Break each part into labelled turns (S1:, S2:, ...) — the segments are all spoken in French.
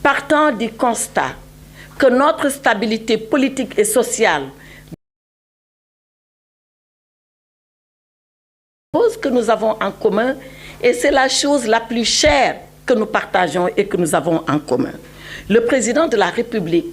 S1: partant du constat que notre stabilité politique et sociale que nous avons en commun, et c'est la chose la plus chère que nous partageons et que nous avons en commun. Le président de la République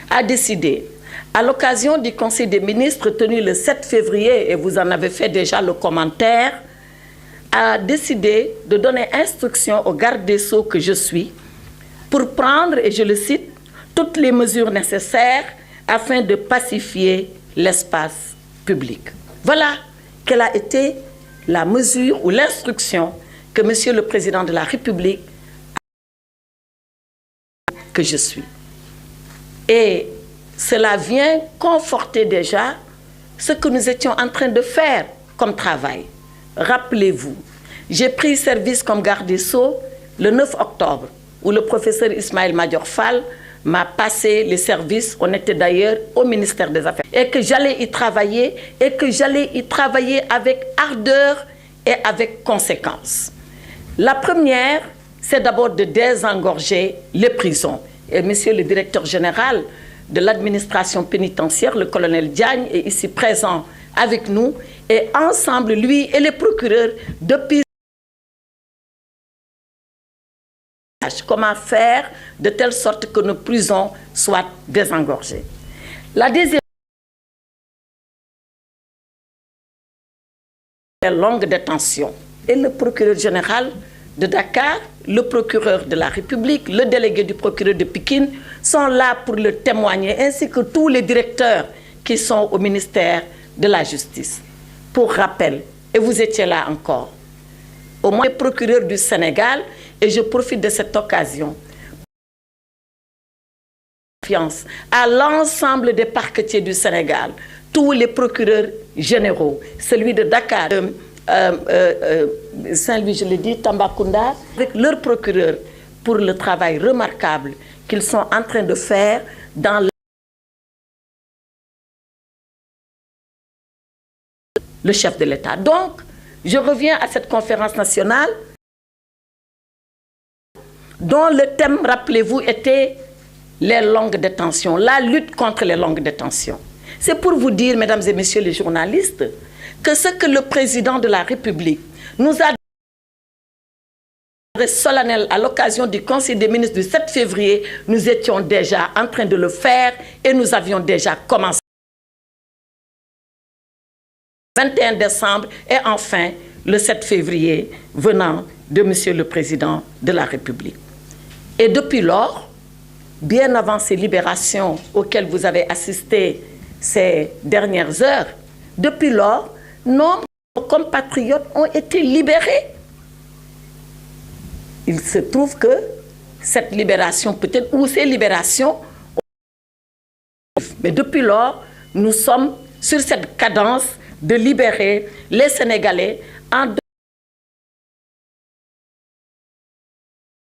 S1: a décidé, à l'occasion du Conseil des ministres tenu le 7 février, et vous en avez fait déjà le commentaire, a décidé de donner instruction au garde des Sceaux que je suis pour prendre, et je le cite, toutes les mesures nécessaires afin de pacifier l'espace public. Voilà quelle a été la mesure ou l'instruction que Monsieur le Président de la République que je suis. Et cela vient conforter déjà ce que nous étions en train de faire comme travail. Rappelez-vous, j'ai pris service comme garde des Sceaux le 9 octobre, où le professeur Ismaël Madior Fall m'a passé les services, on était d'ailleurs au ministère des Affaires, et que j'allais y travailler, avec ardeur et avec conséquence. La première, c'est d'abord de désengorger les prisons. Et monsieur le directeur général de l'administration pénitentiaire, le colonel Diagne, est ici présent avec nous, et ensemble, lui et les procureurs, depuis comment faire de telle sorte que nos prisons soient désengorgées. La deuxième, les longues détentions. Et le procureur général de Dakar, le procureur de la République, le délégué du procureur de Pékin sont là pour le témoigner, ainsi que tous les directeurs qui sont au ministère de la Justice. Pour rappel, et vous étiez là encore, au moins les procureurs du Sénégal, et je profite de cette occasion à l'ensemble des parquetiers du Sénégal, tous les procureurs généraux, celui de Dakar, Saint-Louis, je l'ai dit, Tambacounda, avec leurs procureurs pour le travail remarquable qu'ils sont en train de faire dans le chef de l'État. Donc, je reviens à cette conférence nationale dont le thème, rappelez-vous, était les longues détentions, la lutte contre les longues détentions. C'est pour vous dire, mesdames et messieurs les journalistes, que ce que le président de la République nous a dit solennel à l'occasion du Conseil des ministres du 7 février, nous étions déjà en train de le faire et nous avions déjà commencé. 21 décembre et enfin le 7 février venant de Monsieur le Président de la République. Et depuis lors, bien avant ces libérations auxquelles vous avez assisté ces dernières heures, depuis lors, nos compatriotes ont été libérés. Il se trouve que cette libération, peut-être, ou ces libérations, mais depuis lors, nous sommes sur cette cadence de libérer les Sénégalais en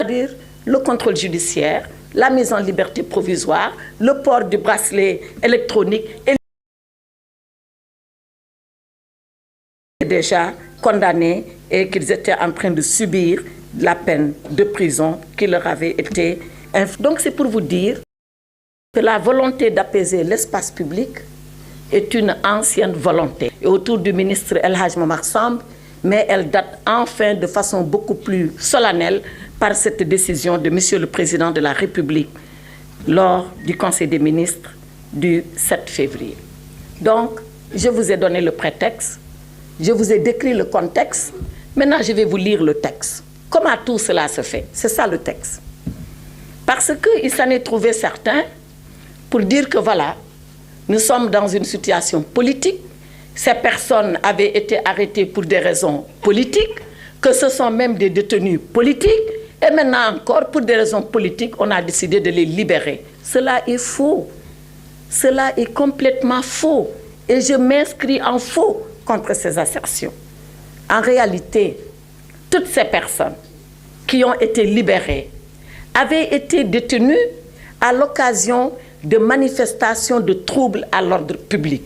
S1: c'est-à-dire le contrôle judiciaire, la mise en liberté provisoire, le port du bracelet électronique et déjà condamnés et qu'ils étaient en train de subir la peine de prison qui leur avait été infligée. Donc c'est pour vous dire que la volonté d'apaiser l'espace public est une ancienne volonté. Et autour du ministre El Hadj Momar Samb, mais elle date enfin de façon beaucoup plus solennelle par cette décision de Monsieur le Président de la République lors du Conseil des ministres du 7 février. Donc, je vous ai donné le prétexte, je vous ai décrit le contexte, maintenant je vais vous lire le texte. Comment tout cela se fait? C'est ça le texte. Parce qu'il s'en est trouvé certains pour dire que voilà, nous sommes dans une situation politique, ces personnes avaient été arrêtées pour des raisons politiques, que ce sont même des détenus politiques, et maintenant encore, pour des raisons politiques, on a décidé de les libérer. Cela est faux. Cela est complètement faux. Et je m'inscris en faux contre ces assertions. En réalité, toutes ces personnes qui ont été libérées avaient été détenues à l'occasion de manifestations de troubles à l'ordre public.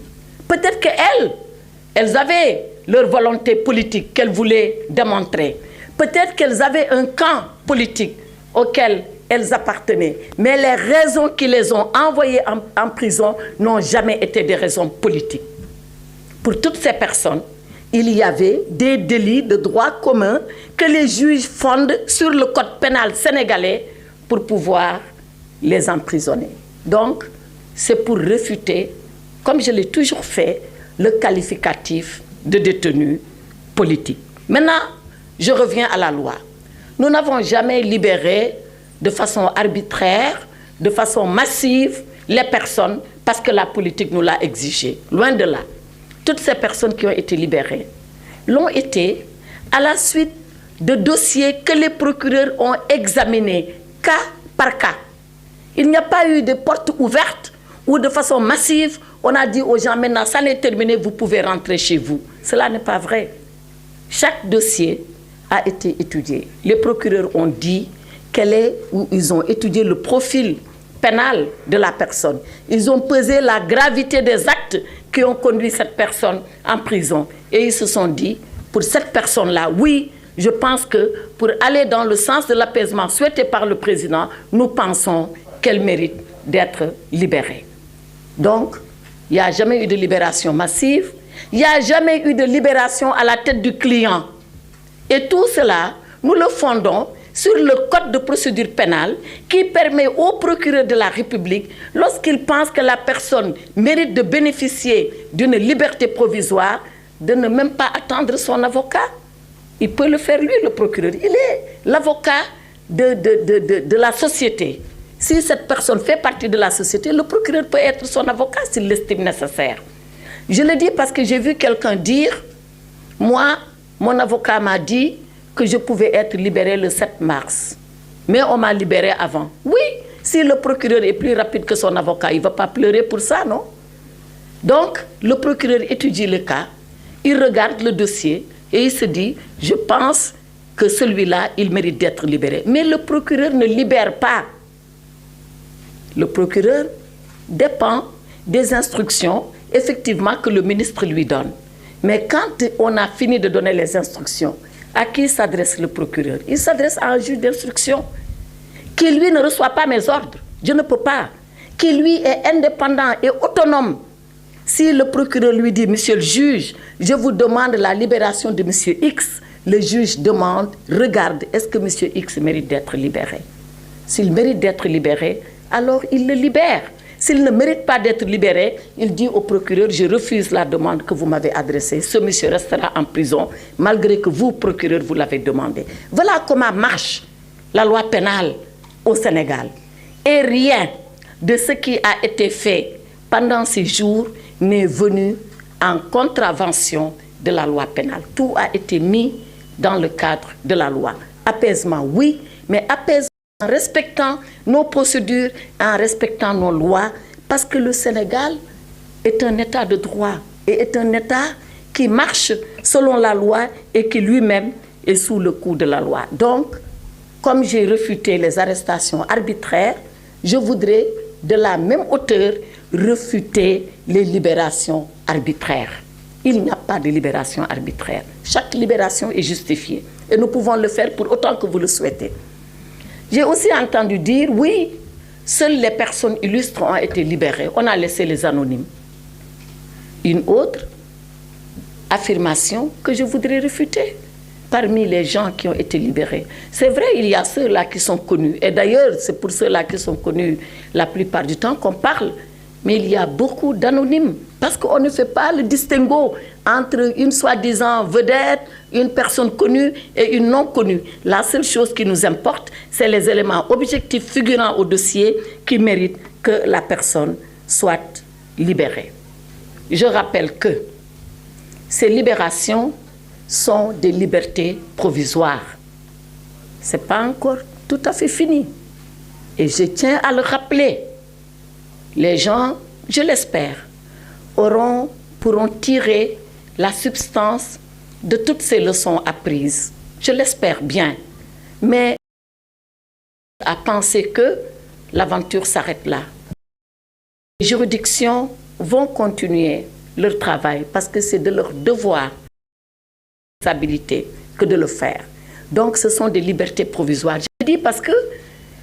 S1: Peut-être qu'elles avaient leur volonté politique qu'elles voulaient démontrer. Peut-être qu'elles avaient un camp politique auquel elles appartenaient. Mais les raisons qui les ont envoyées en prison n'ont jamais été des raisons politiques. Pour toutes ces personnes, il y avait des délits de droit commun que les juges fondent sur le code pénal sénégalais pour pouvoir les emprisonner. Donc, c'est pour réfuter, comme je l'ai toujours fait, le qualificatif de détenu politique. Maintenant, je reviens à la loi. Nous n'avons jamais libéré de façon arbitraire, de façon massive, les personnes parce que la politique nous l'a exigé. Loin de là. Toutes ces personnes qui ont été libérées l'ont été à la suite de dossiers que les procureurs ont examinés cas par cas. Il n'y a pas eu de porte ouverte ou de façon massive, on a dit aux gens, maintenant, ça n'est terminé, vous pouvez rentrer chez vous. Cela n'est pas vrai. Chaque dossier a été étudié. Les procureurs ont dit ils ont étudié le profil pénal de la personne. Ils ont pesé la gravité des actes qui ont conduit cette personne en prison. Et ils se sont dit, pour cette personne-là, oui, je pense que pour aller dans le sens de l'apaisement souhaité par le président, nous pensons qu'elle mérite d'être libérée. Donc, il n'y a jamais eu de libération massive, il n'y a jamais eu de libération à la tête du client. Et tout cela, nous le fondons sur le code de procédure pénale qui permet au procureur de la République, lorsqu'il pense que la personne mérite de bénéficier d'une liberté provisoire, de ne même pas attendre son avocat. Il peut le faire lui, le procureur. Il est l'avocat de la société. Si cette personne fait partie de la société, le procureur peut être son avocat s'il l'estime nécessaire. Je le dis parce que j'ai vu quelqu'un dire, moi, mon avocat m'a dit que je pouvais être libéré le 7 mars. Mais on m'a libéré avant. Oui, si le procureur est plus rapide que son avocat, il ne va pas pleurer pour ça, non? Donc, le procureur étudie le cas, il regarde le dossier et il se dit, je pense que celui-là, il mérite d'être libéré. Mais le procureur ne libère pas. Le procureur dépend des instructions, effectivement, que le ministre lui donne. Mais quand on a fini de donner les instructions, à qui s'adresse le procureur? Il s'adresse à un juge d'instruction qui, lui, ne reçoit pas mes ordres. Je ne peux pas. Qui, lui, est indépendant et autonome. Si le procureur lui dit, monsieur le juge, je vous demande la libération de monsieur X, le juge demande, regarde, est-ce que monsieur X mérite d'être libéré? S'il mérite d'être libéré, alors il le libère. S'il ne mérite pas d'être libéré, il dit au procureur, je refuse la demande que vous m'avez adressée. Ce monsieur restera en prison, malgré que vous, procureur, vous l'avez demandé. Voilà comment marche la loi pénale au Sénégal. Et rien de ce qui a été fait pendant ces jours n'est venu en contravention de la loi pénale. Tout a été mis dans le cadre de la loi. Apaisement, oui, mais apaisement en respectant nos procédures, en respectant nos lois, parce que le Sénégal est un État de droit et est un État qui marche selon la loi et qui lui-même est sous le coup de la loi. Donc, comme j'ai refuté les arrestations arbitraires, je voudrais de la même hauteur refuter les libérations arbitraires. Il n'y a pas de libération arbitraire. Chaque libération est justifiée et nous pouvons le faire pour autant que vous le souhaitez. J'ai aussi entendu dire, oui, seules les personnes illustres ont été libérées. On a laissé les anonymes. Une autre affirmation que je voudrais refuter parmi les gens qui ont été libérés. C'est vrai, il y a ceux-là qui sont connus. Et d'ailleurs, c'est pour ceux-là qui sont connus la plupart du temps qu'on parle. Mais il y a beaucoup d'anonymes. Parce qu'on ne fait pas le distinguo entre une soi-disant vedette, une personne connue et une non connue. La seule chose qui nous importe, c'est les éléments objectifs figurant au dossier qui méritent que la personne soit libérée. Je rappelle que ces libérations sont des libertés provisoires. Ce n'est pas encore tout à fait fini. Et je tiens à le rappeler. Les gens, je l'espère, pourront tirer la substance de toutes ces leçons apprises. Je l'espère bien. Mais à penser que l'aventure s'arrête là. Les juridictions vont continuer leur travail parce que c'est de leur devoir, responsabilité que de le faire. Donc ce sont des libertés provisoires. Je dis parce que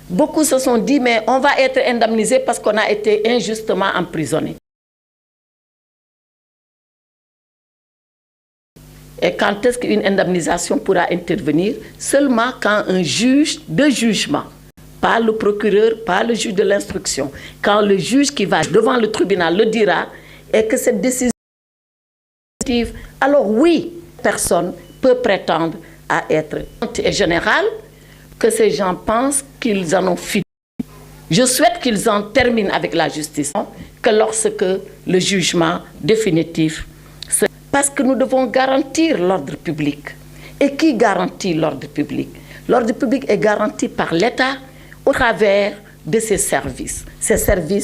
S1: Beaucoup se sont dit, mais on va être indemnisé parce qu'on a été injustement emprisonné. Et quand est-ce qu'une indemnisation pourra intervenir? Seulement quand un juge de jugement, pas le procureur, pas le juge de l'instruction, quand le juge qui va devant le tribunal le dira et que cette décision est positive, alors oui, personne peut prétendre à être général que ces gens pensent qu'ils en ont fini. Je souhaite qu'ils en terminent avec la justice, que lorsque le jugement définitif se... Parce que nous devons garantir l'ordre public. Et qui garantit l'ordre public? L'ordre public est garanti par l'État au travers de ses services. Ces services